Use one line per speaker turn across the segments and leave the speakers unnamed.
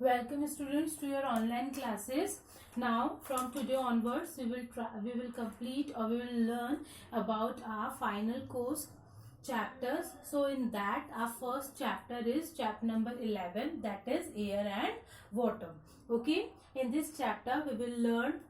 Welcome students to your online classes. Now from today onwards we will complete or we will learn about our final course chapters. So in that our first chapter is chapter number 11, that is air and water. Okay, in this chapter we will learn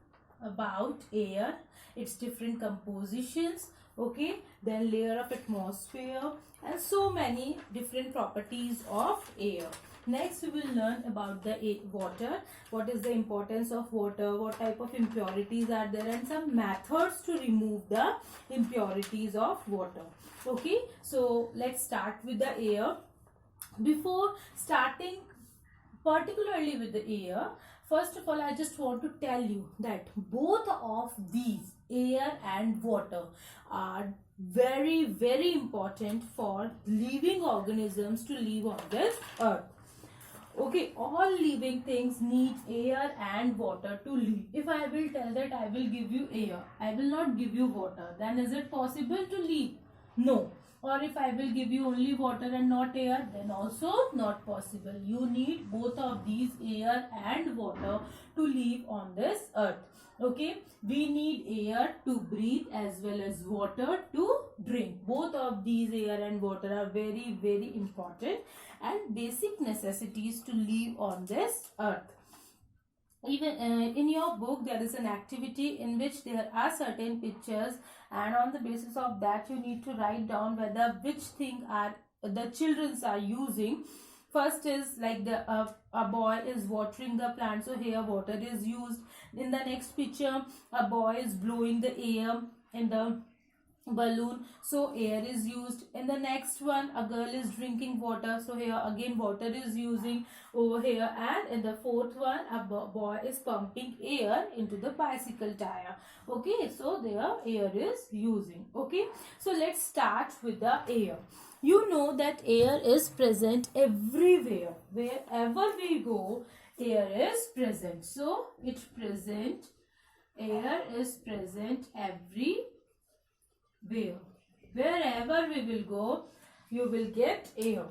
about air, its different compositions, okay, then layer of atmosphere and so many different properties of air. Next we will learn about the water, what is the importance of water, what type of impurities are there, and some methods to remove the impurities of water. Okay, so let's start with the air. Before starting particularly with the air, first of all I just want to tell you that both of these, air and water, are very important for living organisms to live on this earth. Okay, all living things need air and water to live. If I will tell that I will give you air, I will not give you water, then is it possible to live? No. Or if I will give you only water and not air, then also not possible. You need both of these, air and water, to live on this earth. Okay, we need air to breathe as well as water to drink. Both of these, air and water, are very important and basic necessities to live on this earth. Even in your book there is an activity in which there are certain pictures, and on the basis of that you need to write down whether which thing are the childrens are using. First is like a boy is watering the plant, so here water is used. In the next picture a boy is blowing the air in the balloon, so air is used. In the next one a girl is drinking water, so here again water is using over here. And in the fourth one a boy is pumping air into the bicycle tire. Okay, so there air is using. Okay, so let's start with the air. You know that air is present everywhere. Wherever we go, air is present. So air is present everywhere. Wherever we will go, you will get air.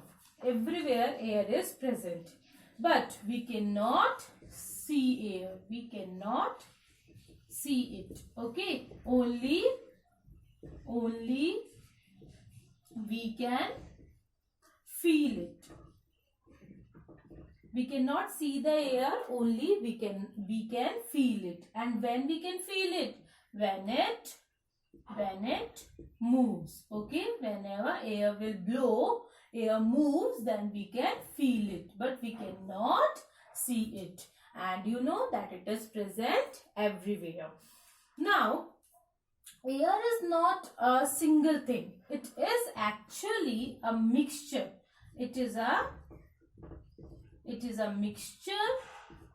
Everywhere air is present. But we cannot see air. We cannot see it. Okay. Only we can feel it. We cannot see the air, only we can feel it. And when we can feel it? When it moves. Okay, whenever air will blow, air moves, then we can feel it, but we cannot see it. And you know that it is present everywhere. Now air is not a single thing. It is actually a mixture. It is a mixture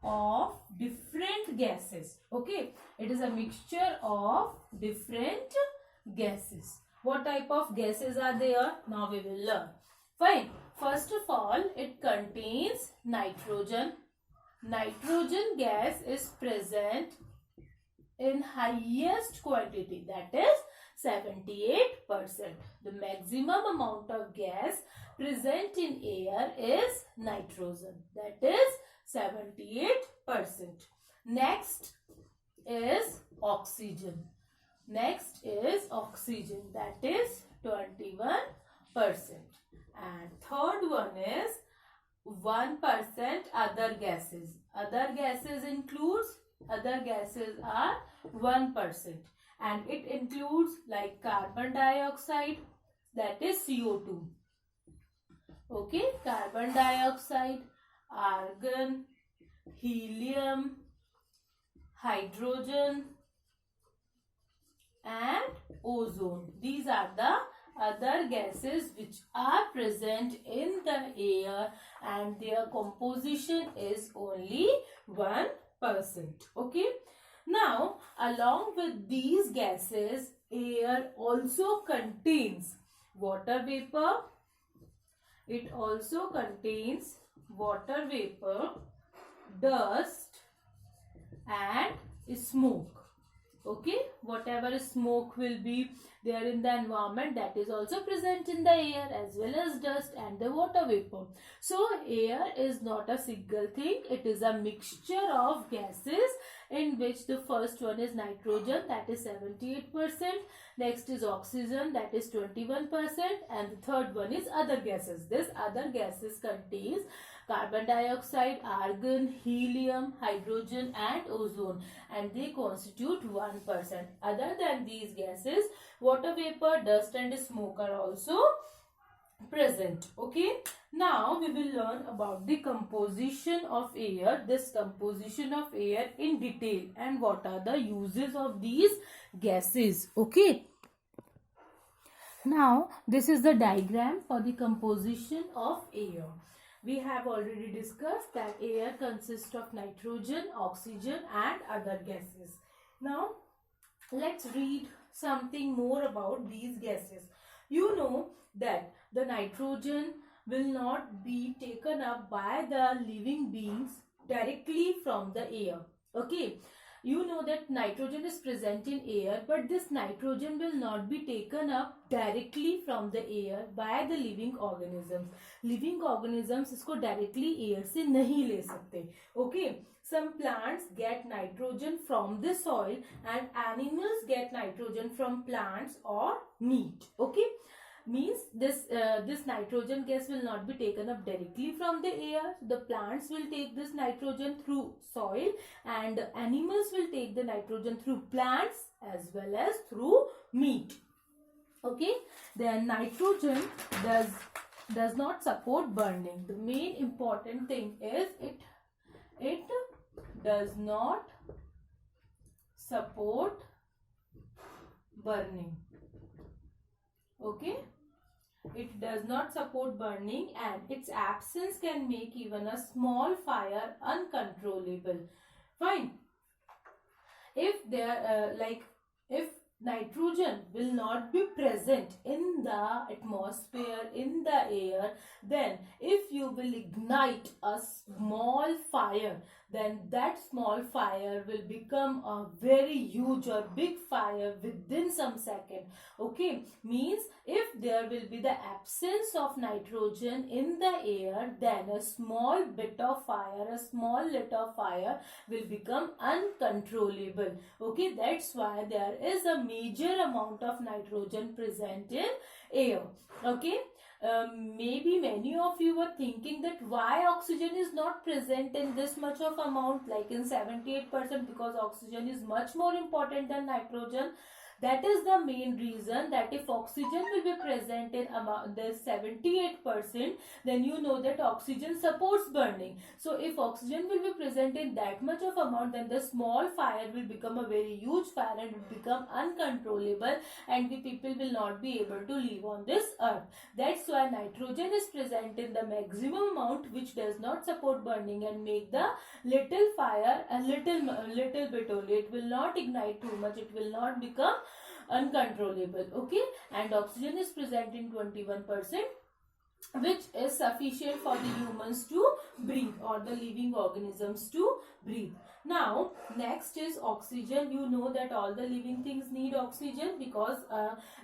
of different gases. Okay, it is a mixture of different gases. What type of gases are there? Now we will learn. Fine. First of all, it contains nitrogen. Nitrogen gas is present in highest quantity, that is 78%. The maximum amount of gas present in air is nitrogen, that is 78%. Next is oxygen. That is 21%. And third one is 1% other gases. Other gases are 1%, and it includes like carbon dioxide, that is CO2. Okay, carbon dioxide, argon, helium, hydrogen and ozone. These are the other gases which are present in the air, and their composition is only 1%. Okay, now along with these gases, air also contains water vapor. It also contains water vapor, dust and smoke. Okay, whatever smoke will be there in the environment, that is also present in the air, as well as dust and the water vapor. So air is not a single thing, it is a mixture of gases, in which the first one is nitrogen, that is 78%, next is oxygen, that is 21%, and the third one is other gases. This other gases contains carbon dioxide, argon, helium, hydrogen and ozone, and they constitute 1%. Other than these gases, water vapor, dust and smoke are also present. Okay, now we will learn about the composition of air, this composition of air in detail, and what are the uses of these gases. Okay, now this is the diagram for the composition of air. We have already discussed that air consists of nitrogen, oxygen and other gases. Now let's read something more about these gases. You know that the nitrogen will not be taken up by the living beings directly from the air. Okay, you know that nitrogen is present in air, but this nitrogen will not be taken up directly from the air by the living organisms. Living organisms इसको directly air से नहीं ले सकते. Okay, some plants get nitrogen from the soil and animals get nitrogen from plants or meat. Okay, means this nitrogen gas will not be taken up directly from the air. The plants will take this nitrogen through soil, and animals will take the nitrogen through plants as well as through meat. Okay, then nitrogen does not support burning. The main important thing is it does not support burning. Okay, it does not support burning, and its absence can make even a small fire uncontrollable. Fine. If if nitrogen will not be present in the atmosphere, in the air, then if you will ignite a small fire, then that small fire will become a very huge or big fire within some second. Okay, means if there will be the absence of nitrogen in the air, then a small bit of fire, a small little fire will become uncontrollable. Okay, that's why there is a major amount of nitrogen present in air. Okay, maybe many of you were thinking that why oxygen is not present in this much of amount, like in 78%, because oxygen is much more important than nitrogen. That is the main reason, that if oxygen will be present in this 78%, then you know that oxygen supports burning. So if oxygen will be present in that much of amount, then the small fire will become a very huge fire and will become uncontrollable, and the people will not be able to live on this earth. That's why nitrogen is present in the maximum amount, which does not support burning and make the little fire a little bit only. It will not ignite too much, it will not become uncontrollable. Okay, and oxygen is present in 21%, which is sufficient for the humans to breathe, or the living organisms to breathe. Now next is oxygen. You know that all the living things need oxygen, because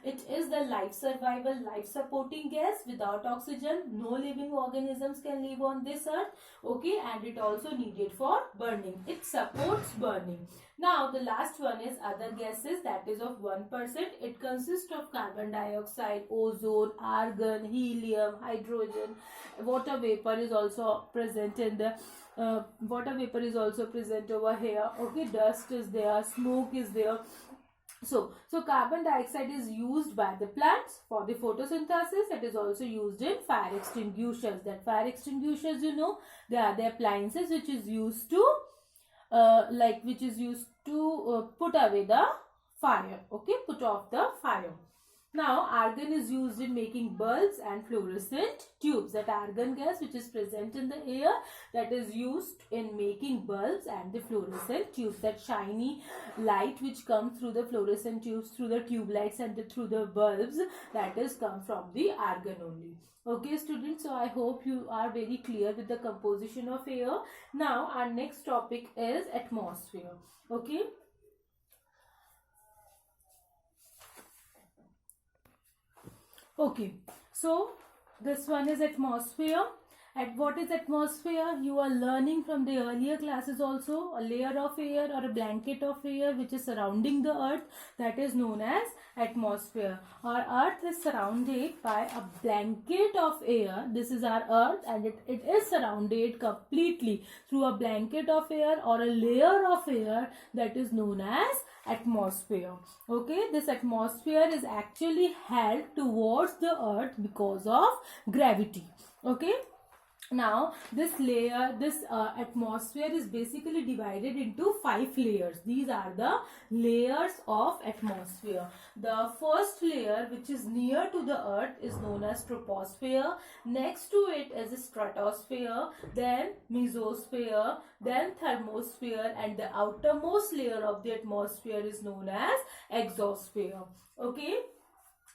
it is the life survival, life supporting gas. Without oxygen, no living organisms can live on this earth. Okay, and it also needed for burning. It supports burning. Now the last one is other gases, that is of 1%. It consists of carbon dioxide, ozone, argon, helium, hydrogen. Water vapor is also present in the water vapor is also present over here. Okay, dust is there, smoke is there. So carbon dioxide is used by the plants for the photosynthesis. It is also used in fire extinguishers. That fire extinguishers, you know, they are the appliances which is used to put away the fire. Okay, put off the fire. Now argon is used in making bulbs and fluorescent tubes. That argon gas which is present in the air, that is used in making bulbs and the fluorescent tubes. That shiny light which comes through the fluorescent tubes, through the tube lights and through the bulbs, that is come from the argon only. Okay students, so I hope you are very clear with the composition of air. Now our next topic is atmosphere. Okay, Okay, so this one is atmosphere. At what is atmosphere? You are learning from the earlier classes also. A layer of air or a blanket of air which is surrounding the earth, that is known as atmosphere. Our earth is surrounded by a blanket of air. This is our earth, and it is surrounded completely through a blanket of air or a layer of air, that is known as atmosphere. Okay, this atmosphere is actually held towards the earth because of gravity. Okay, now this atmosphere is basically divided into 5 layers. These are the layers of atmosphere. The first layer, which is near to the earth, is known as troposphere. Next to it is stratosphere, then mesosphere, then thermosphere, and the outermost layer of the atmosphere is known as exosphere. Okay,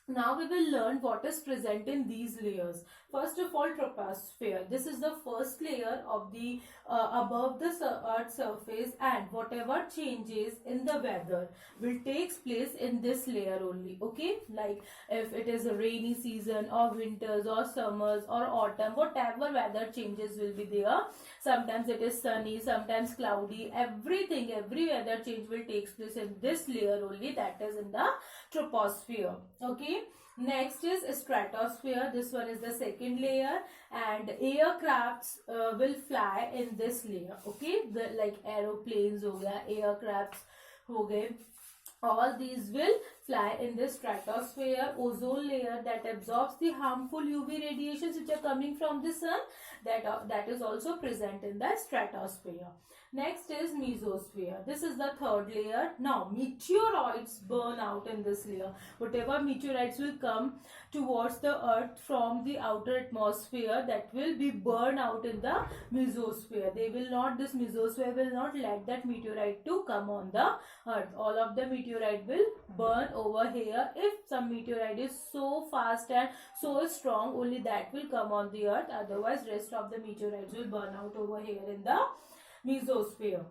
now we will learn what is present in these layers. First of all, troposphere. This is the first layer of the above the earth surface, and whatever changes in the weather will take place in this layer only. Okay, like if it is a rainy season or winters or summers or autumn, whatever weather changes will be there. Sometimes it is sunny, sometimes cloudy. Every weather change will take place in this layer only, that is in the troposphere. Okay, next is stratosphere. This one is the second layer, and aircrafts will fly in this layer. Okay, like aeroplanes ho gaya, aircrafts ho gaye, all these will fly in this stratosphere. Ozone layer, that absorbs the harmful UV radiations which are coming from the sun, that is also present in the stratosphere. Next is mesosphere. This is the third layer. Now meteoroids burn out in this layer. Whatever meteorites will come towards the earth from the outer atmosphere, that will be burned out in the mesosphere. This mesosphere will not let that meteorite to come on the earth. All of the meteorite will burn over here. If some meteorite is so fast and so strong, only that will come on the earth. Otherwise, rest of the meteorites will burn out over here in the mesosphere,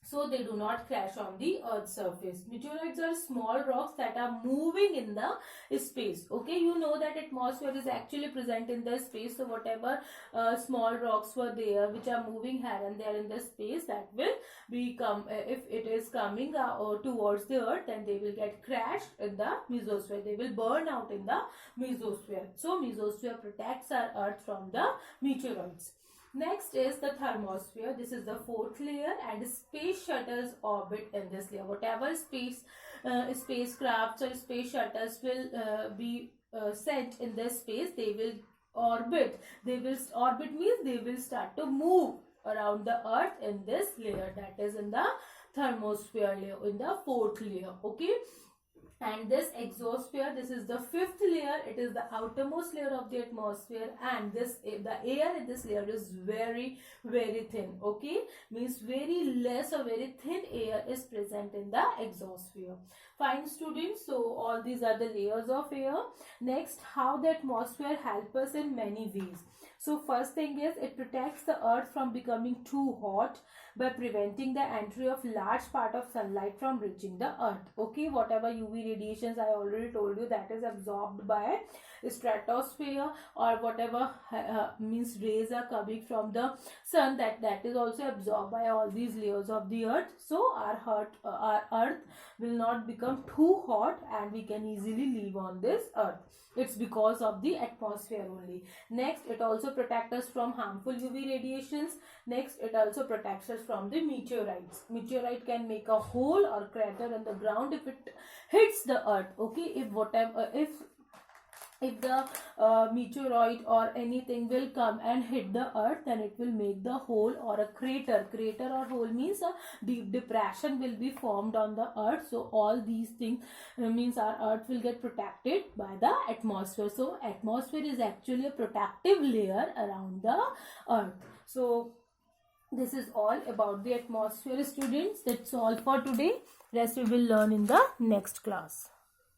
so they do not crash on the earth's surface. Meteorites are small rocks that are moving in the space. Okay, you know that atmosphere is actually present in the space, so whatever small rocks were there which are moving here and there in the space, that will become if it is coming towards the earth, then they will get crashed in the mesosphere. They will burn out in the mesosphere. So mesosphere protects our earth from the meteoroids. Next is the thermosphere. This is the fourth layer, and space shuttles orbit in this layer. Whatever spacecrafts or space shuttles will be sent in this space, they will orbit. Orbit means they will start to move around the earth in this layer, that is in the thermosphere layer, in the fourth layer. Okay, and this exosphere, this is the fifth layer. It is the outermost layer of the atmosphere, and the air in this layer is very thin. Okay, means very less or very thin air is present in the exosphere. Fine, students, so all these are the layers of air. Next, how the atmosphere helps us in many ways. So first thing is, it protects the earth from becoming too hot by preventing the entry of large part of sunlight from reaching the earth. Okay, whatever UV radiations I already told you, that is absorbed by stratosphere, or whatever means rays are coming from the sun, that is also absorbed by all these layers of the earth. So our earth will not become too hot, and we can easily live on this earth. It's because of the atmosphere only. Next, it also protects us from harmful UV radiations. Next, it also protects us from the meteorites. Meteorite can make a hole or crater in the ground if it hits the earth. Okay, if the meteoroid or anything will come and hit the earth, then it will make the hole or a crater. Crater or hole means a deep depression will be formed on the earth. So all these things means our earth will get protected by the atmosphere. So atmosphere is actually a protective layer around the earth. So this is all about the atmosphere, students. That's all for today. Rest we will learn in the next class.